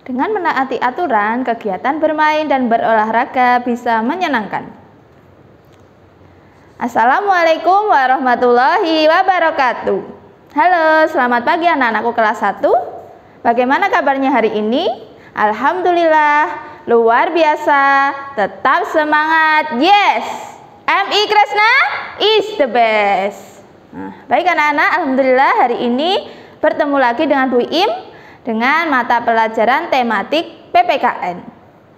Dengan menaati aturan, kegiatan bermain dan berolahraga bisa menyenangkan. Assalamualaikum warahmatullahi wabarakatuh. Halo, selamat pagi anak-anakku kelas 1. Bagaimana kabarnya hari ini? Alhamdulillah, luar biasa. Tetap semangat. Yes, MI Kresna is the best. Baik anak-anak, alhamdulillah hari ini bertemu lagi dengan Bu Im dengan mata pelajaran tematik PPKN.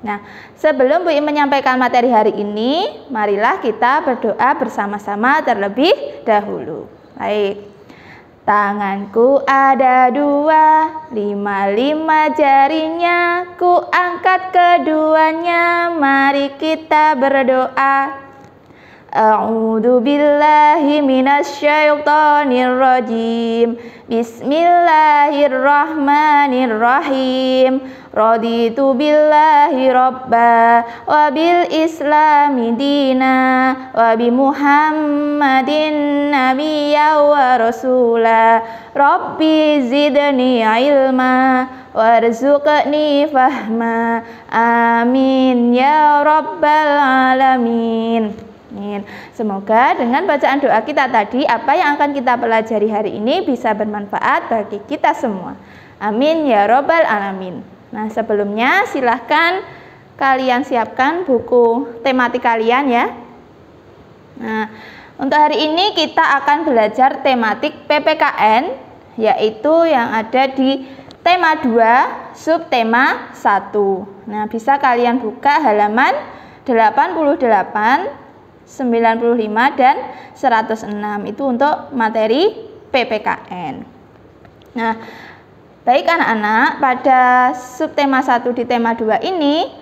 Nah, sebelum Bu Im menyampaikan materi hari ini, marilah kita berdoa bersama-sama terlebih dahulu. Baik. Tanganku ada 2, 5 jarinya, ku angkat keduanya, mari kita berdoa. A'udzu billahi minasyaitonir rajim. Bismillahirrahmanirrahim. Raditu billahi robba wa bil islami dina wa bi Muhammadin nabiyya wa rasula. Rabbi zidni ilma warzuqni fahma. Amin ya rabbal alamin. Semoga dengan bacaan doa kita tadi, apa yang akan kita pelajari hari ini bisa bermanfaat bagi kita semua. Amin ya robbal alamin. Nah, sebelumnya silahkan kalian siapkan buku tematik kalian ya. Nah, untuk hari ini kita akan belajar tematik PPKN, yaitu yang ada di tema 2, subtema 1. Nah, bisa kalian buka halaman 88, 95 dan 106 itu untuk materi PPKN. Nah, baik anak-anak, pada subtema 1 di tema 2 ini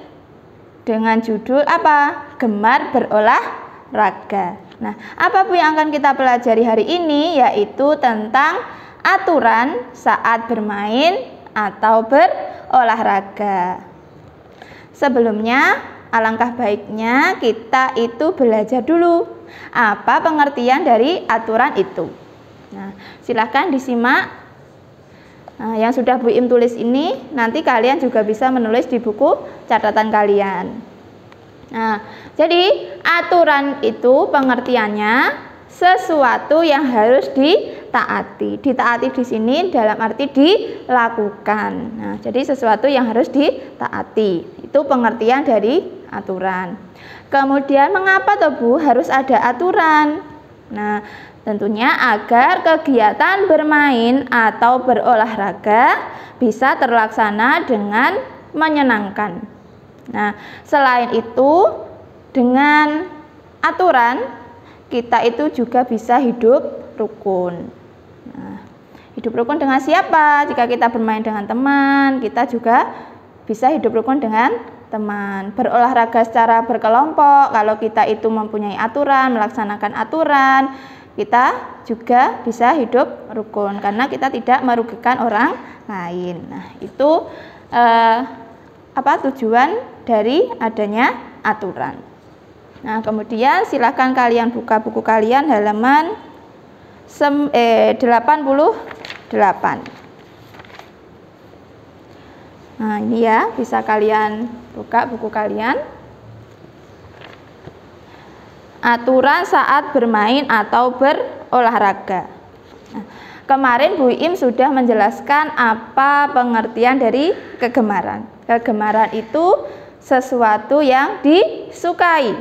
dengan judul apa? Gemar berolahraga. Nah, apa Bu yang akan kita pelajari hari ini? Yaitu tentang aturan saat bermain atau berolahraga. Sebelumnya, alangkah baiknya kita itu belajar dulu apa pengertian dari aturan itu. Nah, silahkan disimak. Nah, yang sudah Bu Im tulis ini, nanti kalian juga bisa menulis di buku catatan kalian. Nah, jadi aturan itu pengertiannya sesuatu yang harus ditaati. Ditaati di sini dalam arti dilakukan. Nah, jadi sesuatu yang harus ditaati. Itu pengertian dari aturan. Kemudian mengapa toh Bu harus ada aturan? Nah, tentunya agar kegiatan bermain atau berolahraga bisa terlaksana dengan menyenangkan. Nah, selain itu dengan aturan kita itu juga bisa hidup rukun. Nah, hidup rukun dengan siapa? Jika kita bermain dengan teman, kita juga bisa hidup rukun dengan teman. Berolahraga secara berkelompok, kalau kita itu mempunyai aturan, melaksanakan aturan, kita juga bisa hidup rukun karena kita tidak merugikan orang lain. Nah, itu tujuan dari adanya aturan. Nah, kemudian silakan kalian buka buku kalian halaman 88. Nah, ini ya, bisa kalian buka buku kalian. Aturan saat bermain atau berolahraga. Nah, kemarin Bu Im sudah menjelaskan apa pengertian dari kegemaran. Kegemaran itu sesuatu yang disukai.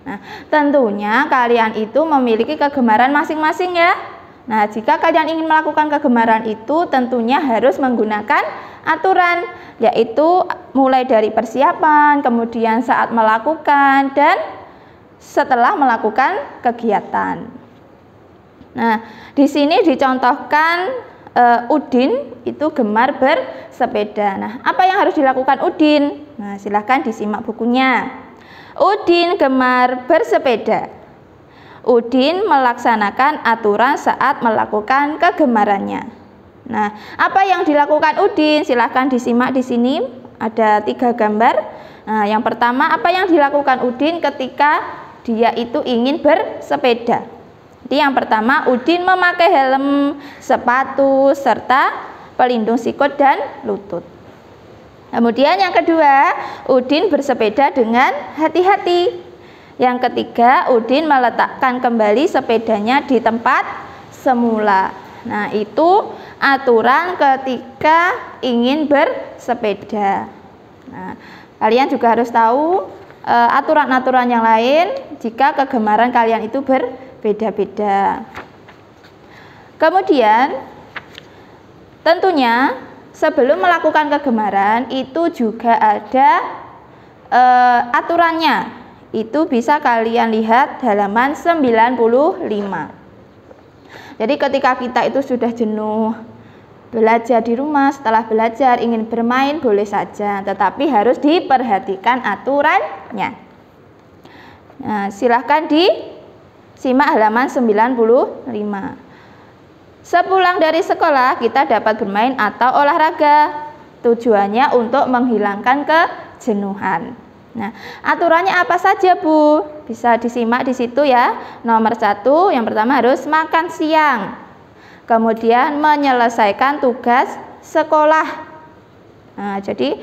Nah, tentunya kalian itu memiliki kegemaran masing-masing ya. Nah, jika kalian ingin melakukan kegemaran itu tentunya harus menggunakan aturan, yaitu mulai dari persiapan, kemudian saat melakukan, dan setelah melakukan kegiatan. Nah, di sini dicontohkan Udin itu gemar bersepeda. Nah, apa yang harus dilakukan Udin? Nah, silahkan disimak bukunya. Udin gemar bersepeda. Udin melaksanakan aturan saat melakukan kegemarannya. Nah, apa yang dilakukan Udin? Silahkan disimak di sini. Ada 3 gambar. Nah, yang pertama, apa yang dilakukan Udin ketika dia itu ingin bersepeda? Jadi yang pertama, Udin memakai helm, sepatu, serta pelindung sikut dan lutut. Kemudian yang kedua, Udin bersepeda dengan hati-hati. Yang ketiga, Udin meletakkan kembali sepedanya di tempat semula. Nah, itu aturan ketika ingin bersepeda. Nah, kalian juga harus tahu aturan-aturan yang lain jika kegemaran kalian itu berbeda-beda. Kemudian, tentunya sebelum melakukan kegemaran itu juga ada aturannya. Itu bisa kalian lihat halaman 95. Jadi ketika kita itu sudah jenuh belajar di rumah, setelah belajar ingin bermain boleh saja, tetapi harus diperhatikan aturannya. Nah, silahkan disimak halaman 95. Sepulang dari sekolah kita dapat bermain atau olahraga. Tujuannya untuk menghilangkan kejenuhan. Nah, aturannya apa saja, Bu? Bisa disimak di situ ya. Nomor 1, yang pertama harus makan siang. Kemudian menyelesaikan tugas sekolah. Nah, jadi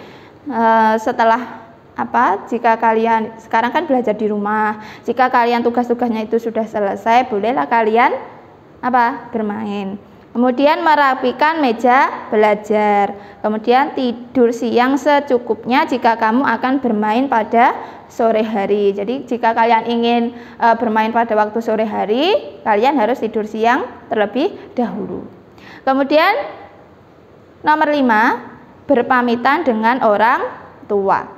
setelah jika kalian sekarang kan belajar di rumah, jika kalian tugas-tugasnya itu sudah selesai, bolehlah kalian bermain. Kemudian merapikan meja belajar. Kemudian tidur siang secukupnya jika kamu akan bermain pada sore hari. Jadi jika kalian ingin bermain pada waktu sore hari, kalian harus tidur siang terlebih dahulu. Kemudian nomor 5, berpamitan dengan orang tua.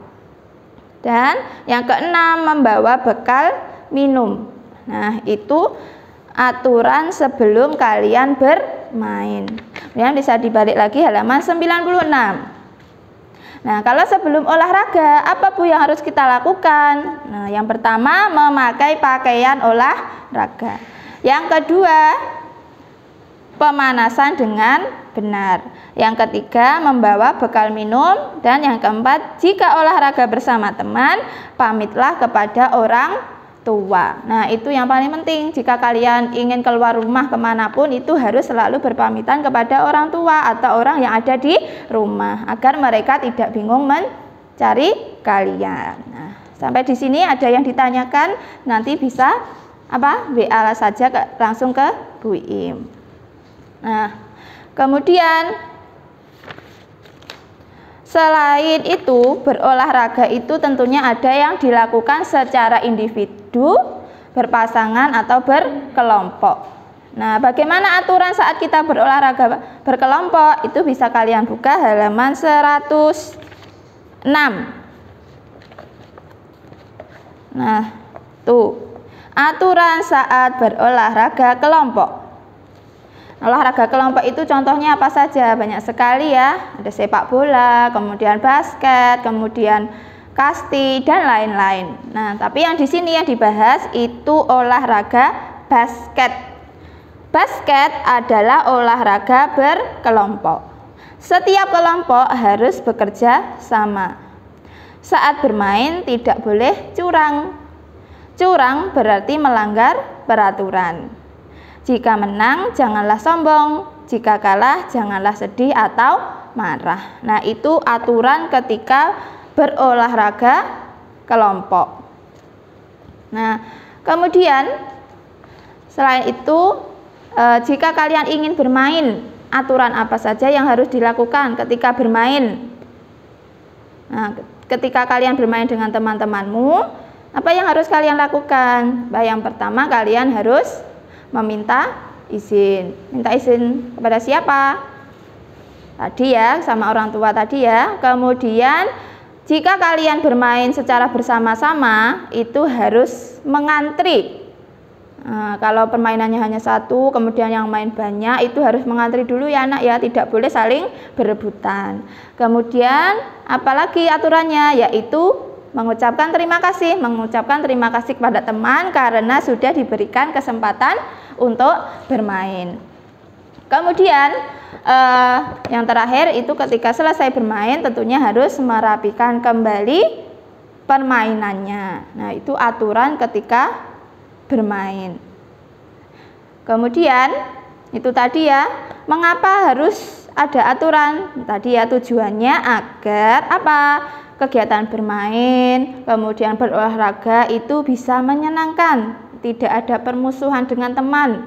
Dan yang keenam, membawa bekal minum. Nah, itu aturan sebelum kalian bermain. Kemudian bisa dibalik lagi halaman 96. Nah, kalau sebelum olahraga, apa Bu yang harus kita lakukan? Nah, yang pertama memakai pakaian olahraga. Yang kedua, pemanasan dengan benar. Yang ketiga, membawa bekal minum. Dan yang keempat, jika olahraga bersama teman, pamitlah kepada orang tua. Nah, itu yang paling penting. Jika kalian ingin keluar rumah kemanapun, itu harus selalu berpamitan kepada orang tua atau orang yang ada di rumah, agar mereka tidak bingung mencari kalian. Nah, sampai di sini ada yang ditanyakan, nanti bisa WA saja langsung ke Bu Im. Nah, kemudian selain itu, berolahraga itu tentunya ada yang dilakukan secara individu, berpasangan atau berkelompok. Nah, bagaimana aturan saat kita berolahraga berkelompok? Itu bisa kalian buka halaman 106. Nah, tuh, aturan saat berolahraga kelompok. Olahraga kelompok itu contohnya apa saja? Banyak sekali ya. Ada sepak bola, kemudian basket, kemudian kasti dan lain-lain. Nah, tapi yang di sini yang dibahas itu olahraga basket. Basket adalah olahraga berkelompok. Setiap kelompok harus bekerja sama. Saat bermain tidak boleh curang. Curang berarti melanggar peraturan. Jika menang, janganlah sombong. Jika kalah, janganlah sedih atau marah. Nah, itu aturan ketika berolahraga kelompok. Nah, kemudian selain itu, jika kalian ingin bermain, aturan apa saja yang harus dilakukan ketika bermain? Nah, ketika kalian bermain dengan teman-temanmu, apa yang harus kalian lakukan? Yang pertama, kalian harus meminta izin. Minta izin kepada siapa? Tadi ya, sama orang tua tadi ya. Kemudian jika kalian bermain secara bersama-sama, itu harus mengantri. Nah, kalau permainannya hanya satu, kemudian yang main banyak, itu harus mengantri dulu ya anak ya, tidak boleh saling berebutan. Kemudian apalagi aturannya, yaitu mengucapkan terima kasih kepada teman karena sudah diberikan kesempatan untuk bermain. Kemudian yang terakhir itu ketika selesai bermain tentunya harus merapikan kembali permainannya. Nah, itu aturan ketika bermain. Kemudian itu tadi ya, mengapa harus ada aturan tadi ya, tujuannya agar apa? Kegiatan bermain, kemudian berolahraga itu bisa menyenangkan, tidak ada permusuhan dengan teman.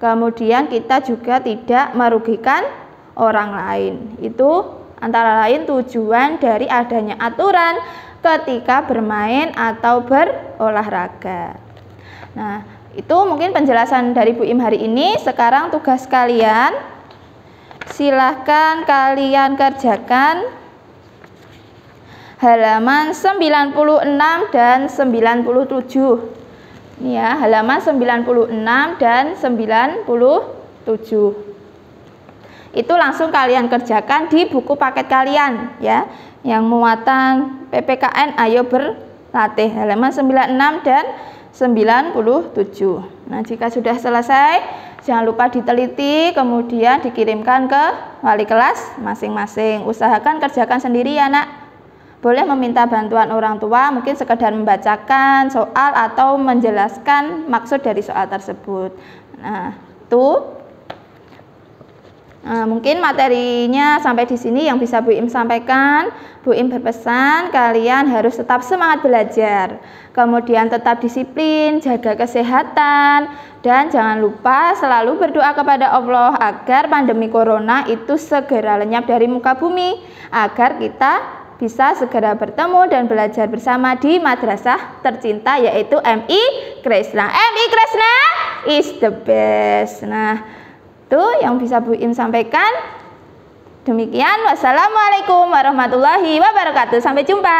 Kemudian kita juga tidak merugikan orang lain. Itu antara lain tujuan dari adanya aturan ketika bermain atau berolahraga. Nah, itu mungkin penjelasan dari Bu Im hari ini. Sekarang tugas kalian, silahkan kalian kerjakan halaman 96 dan 97. Ini ya, halaman 96 dan 97. Itu langsung kalian kerjakan di buku paket kalian ya, yang muatan PPKN Ayo Berlatih, halaman 96 dan 97. Nah, jika sudah selesai, jangan lupa diteliti, kemudian dikirimkan ke wali kelas masing-masing. Usahakan kerjakan sendiri ya, Nak. Boleh meminta bantuan orang tua, mungkin sekedar membacakan soal atau menjelaskan maksud dari soal tersebut. Nah, itu mungkin materinya sampai di sini yang bisa Bu Im sampaikan. Bu Im berpesan kalian harus tetap semangat belajar, kemudian tetap disiplin, jaga kesehatan, dan jangan lupa selalu berdoa kepada Allah agar pandemi corona itu segera lenyap dari muka bumi, agar kita bisa segera bertemu dan belajar bersama di madrasah tercinta yaitu MI Kresna. MI Kresna is the best. Nah, itu yang bisa Bu Im sampaikan. Demikian, wassalamualaikum warahmatullahi wabarakatuh. Sampai jumpa.